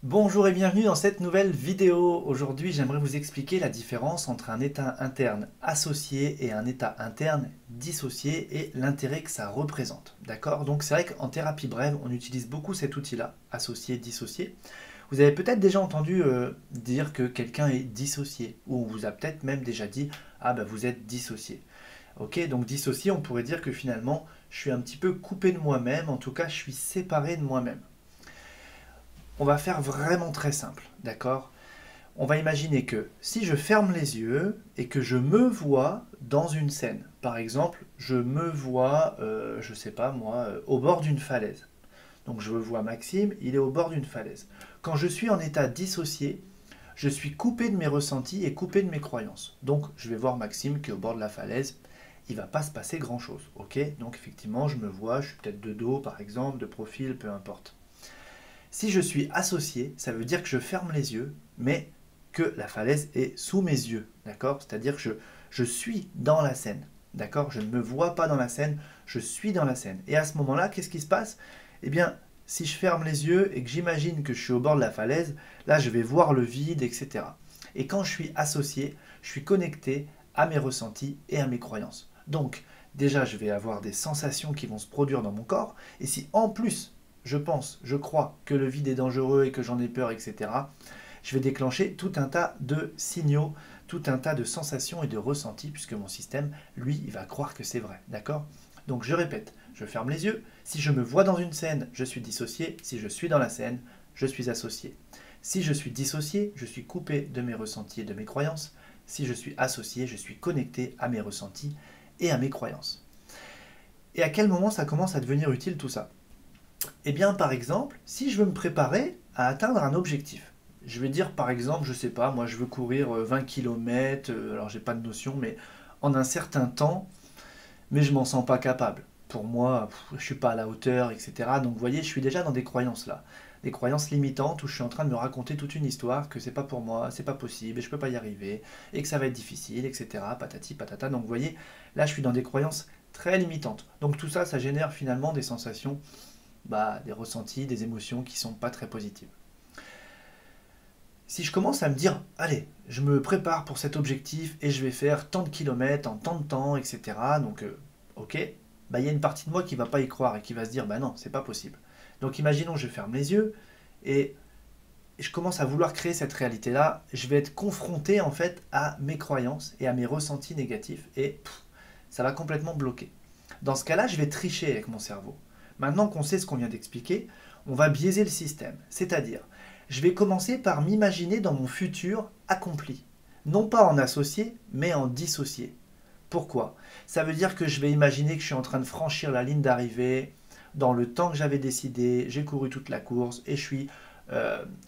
Bonjour et bienvenue dans cette nouvelle vidéo. Aujourd'hui, j'aimerais vous expliquer la différence entre un état interne associé et un état interne dissocié et l'intérêt que ça représente. D'accord? Donc c'est vrai qu'en thérapie brève, on utilise beaucoup cet outil-là, associé, dissocié. Vous avez peut-être déjà entendu dire que quelqu'un est dissocié, ou on vous a peut-être même déjà dit «Ah bah vous êtes dissocié». Ok, donc dissocié, on pourrait dire que finalement, je suis un petit peu coupé de moi-même, en tout cas, je suis séparé de moi-même. On va faire vraiment très simple, d'accord? On va imaginer que si je ferme les yeux et que je me vois dans une scène, par exemple, je me vois, je sais pas moi, au bord d'une falaise. Donc je vois Maxime, il est au bord d'une falaise. Quand je suis en état dissocié, je suis coupé de mes ressentis et coupé de mes croyances. Donc je vais voir Maxime qui est au bord de la falaise, il va pas se passer grand chose, ok? Donc effectivement, je me vois, je suis peut-être de dos par exemple, de profil, peu importe. Si je suis associé, ça veut dire que je ferme les yeux, mais que la falaise est sous mes yeux, d'accord? C'est-à-dire que je suis dans la scène, d'accord? Je ne me vois pas dans la scène, je suis dans la scène. Et à ce moment-là, qu'est-ce qui se passe? Eh bien, si je ferme les yeux et que j'imagine que je suis au bord de la falaise, là, je vais voir le vide, etc. Et quand je suis associé, je suis connecté à mes ressentis et à mes croyances. Donc, déjà, je vais avoir des sensations qui vont se produire dans mon corps. Et si en plus je pense, je crois que le vide est dangereux et que j'en ai peur, etc., je vais déclencher tout un tas de signaux, tout un tas de sensations et de ressentis, puisque mon système, lui, il va croire que c'est vrai. D'accord? Donc je répète, je ferme les yeux. Si je me vois dans une scène, je suis dissocié. Si je suis dans la scène, je suis associé. Si je suis dissocié, je suis coupé de mes ressentis et de mes croyances. Si je suis associé, je suis connecté à mes ressentis et à mes croyances. Et à quel moment ça commence à devenir utile tout ça? Eh bien, par exemple, si je veux me préparer à atteindre un objectif, je vais dire par exemple, je sais pas, moi je veux courir 20 km, alors j'ai pas de notion, mais en un certain temps, mais je m'en sens pas capable. Pour moi, je suis pas à la hauteur, etc. Donc vous voyez, je suis déjà dans des croyances là. Des croyances limitantes où je suis en train de me raconter toute une histoire que c'est pas pour moi, c'est pas possible, et je peux pas y arriver, et que ça va être difficile, etc. Patati patata. Donc vous voyez, là je suis dans des croyances très limitantes. Donc tout ça, ça génère finalement des sensations des ressentis, des émotions qui sont pas très positives. Si je commence à me dire, allez, je me prépare pour cet objectif et je vais faire tant de kilomètres en tant de temps, etc. Donc, ok, il y a une partie de moi qui va pas y croire et qui va se dire, bah non, c'est pas possible. Donc, imaginons, je ferme les yeux et je commence à vouloir créer cette réalité-là. Je vais être confronté en fait à mes croyances et à mes ressentis négatifs et ça va complètement bloquer. Dans ce cas-là, je vais tricher avec mon cerveau. Maintenant qu'on sait ce qu'on vient d'expliquer, on va biaiser le système. C'est-à-dire, je vais commencer par m'imaginer dans mon futur accompli. Non pas en associé, mais en dissocié. Pourquoi? Ça veut dire que je vais imaginer que je suis en train de franchir la ligne d'arrivée dans le temps que j'avais décidé, j'ai couru toute la course et je suis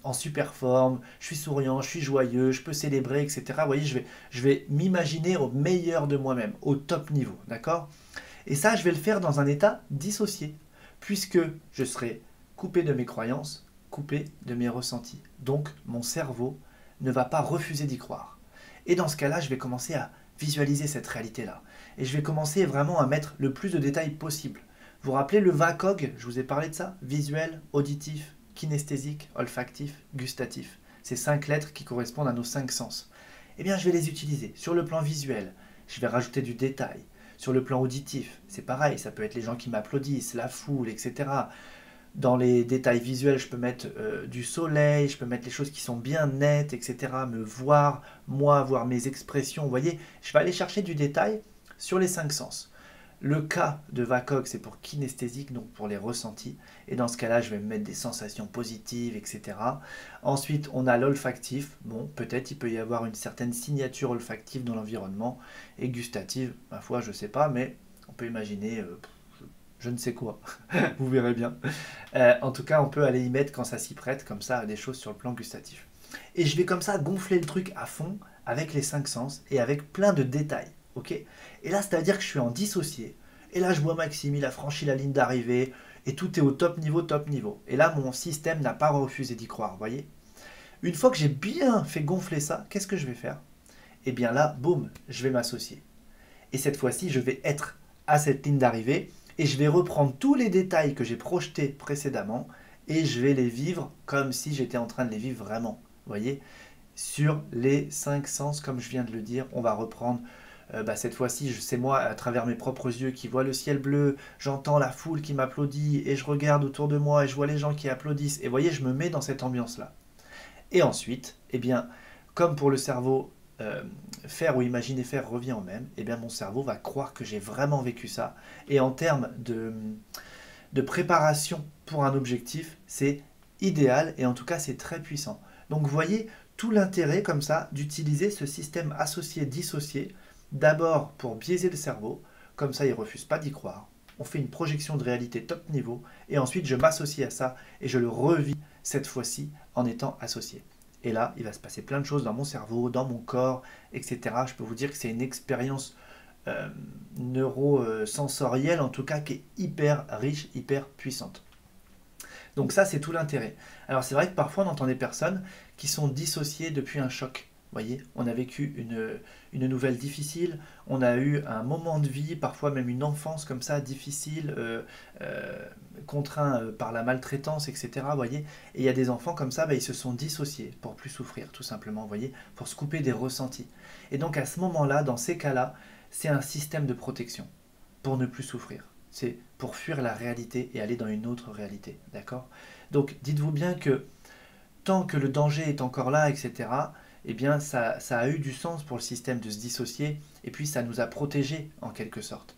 en super forme, je suis souriant, je suis joyeux, je peux célébrer, etc. Vous voyez, je vais m'imaginer au meilleur de moi-même, au top niveau, d'accord? Et ça, je vais le faire dans un état dissocié, puisque je serai coupé de mes croyances, coupé de mes ressentis. Donc, mon cerveau ne va pas refuser d'y croire. Et dans ce cas-là, je vais commencer à visualiser cette réalité-là. Et je vais commencer vraiment à mettre le plus de détails possible. Vous vous rappelez le VACOG? Je vous ai parlé de ça. Visuel, auditif, kinesthésique, olfactif, gustatif. Ces 5 lettres qui correspondent à nos 5 sens. Eh bien, je vais les utiliser. Sur le plan visuel, je vais rajouter du détail. Sur le plan auditif, c'est pareil, ça peut être les gens qui m'applaudissent, la foule, etc. Dans les détails visuels, je peux mettre du soleil, je peux mettre les choses qui sont bien nettes, etc. Me voir, moi, voir mes expressions. Vous voyez, je vais aller chercher du détail sur les 5 sens. Le K de VACOG, c'est pour kinesthésique, donc pour les ressentis. Et dans ce cas-là, je vais me mettre des sensations positives, etc. Ensuite, on a l'olfactif. Bon, peut-être il peut y avoir une certaine signature olfactive dans l'environnement. Et gustative, ma foi, je ne sais pas, mais on peut imaginer je ne sais quoi. Vous verrez bien. En tout cas, on peut aller y mettre quand ça s'y prête, comme ça, des choses sur le plan gustatif. Et je vais comme ça gonfler le truc à fond avec les 5 sens et avec plein de détails. Ok? Et là, c'est-à-dire que je suis en dissocié. Et là, je vois Maxime, il a franchi la ligne d'arrivée et tout est au top niveau, top niveau. Et là, mon système n'a pas refusé d'y croire, vous voyez? Une fois que j'ai bien fait gonfler ça, qu'est-ce que je vais faire? Eh bien là, boum, je vais m'associer. Et cette fois-ci, je vais être à cette ligne d'arrivée et je vais reprendre tous les détails que j'ai projetés précédemment et je vais les vivre comme si j'étais en train de les vivre vraiment. Vous voyez, sur les 5 sens, comme je viens de le dire, on va reprendre. Cette fois-ci, c'est moi, à travers mes propres yeux, qui vois le ciel bleu, j'entends la foule qui m'applaudit, et je regarde autour de moi, et je vois les gens qui applaudissent. Et vous voyez, je me mets dans cette ambiance-là. Et ensuite, eh bien, comme pour le cerveau, faire ou imaginer faire revient au même, eh bien, mon cerveau va croire que j'ai vraiment vécu ça. Et en termes de préparation pour un objectif, c'est idéal, et en tout cas, c'est très puissant. Donc, vous voyez tout l'intérêt, comme ça, d'utiliser ce système associé-dissocié. D'abord pour biaiser le cerveau, comme ça il ne refuse pas d'y croire. On fait une projection de réalité top niveau et ensuite je m'associe à ça et je le revis cette fois-ci en étant associé. Et là, il va se passer plein de choses dans mon cerveau, dans mon corps, etc. Je peux vous dire que c'est une expérience neurosensorielle en tout cas qui est hyper riche, hyper puissante. Donc ça, c'est tout l'intérêt. Alors c'est vrai que parfois on entend des personnes qui sont dissociées depuis un choc. Vous voyez, on a vécu une nouvelle difficile, on a eu un moment de vie, parfois même une enfance comme ça, difficile, contraint par la maltraitance, etc. Vous voyez, et il y a des enfants comme ça, ils se sont dissociés pour plus souffrir, tout simplement, vous voyez, pour se couper des ressentis. Et donc à ce moment-là, dans ces cas-là, c'est un système de protection pour ne plus souffrir. C'est pour fuir la réalité et aller dans une autre réalité, d'accord? Donc dites-vous bien que tant que le danger est encore là, etc., eh bien ça a eu du sens pour le système de se dissocier, et puis ça nous a protégés en quelque sorte.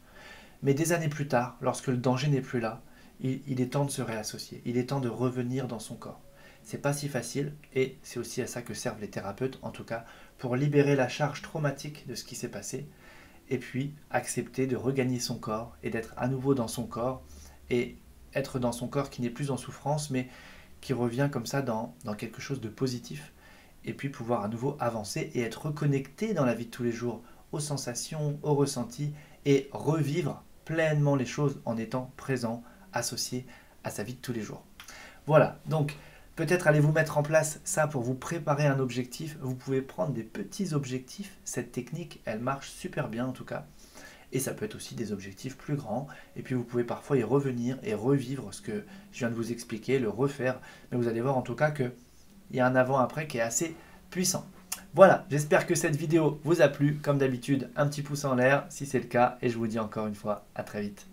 Mais des années plus tard, lorsque le danger n'est plus là, il est temps de se réassocier, il est temps de revenir dans son corps. C'est pas si facile, et c'est aussi à ça que servent les thérapeutes, en tout cas, pour libérer la charge traumatique de ce qui s'est passé, et puis accepter de regagner son corps, et d'être à nouveau dans son corps, et être dans son corps qui n'est plus en souffrance, mais qui revient comme ça dans quelque chose de positif, et puis pouvoir à nouveau avancer et être reconnecté dans la vie de tous les jours aux sensations, aux ressentis, et revivre pleinement les choses en étant présent, associé à sa vie de tous les jours. Voilà, donc peut-être allez-vous mettre en place ça pour vous préparer un objectif. Vous pouvez prendre des petits objectifs, cette technique, elle marche super bien en tout cas. Et ça peut être aussi des objectifs plus grands. Et puis vous pouvez parfois y revenir et revivre ce que je viens de vous expliquer, le refaire. Mais vous allez voir en tout cas qu'il y a un avant-après qui est assez puissant. Voilà, j'espère que cette vidéo vous a plu. Comme d'habitude, un petit pouce en l'air si c'est le cas. Et je vous dis encore une fois, à très vite.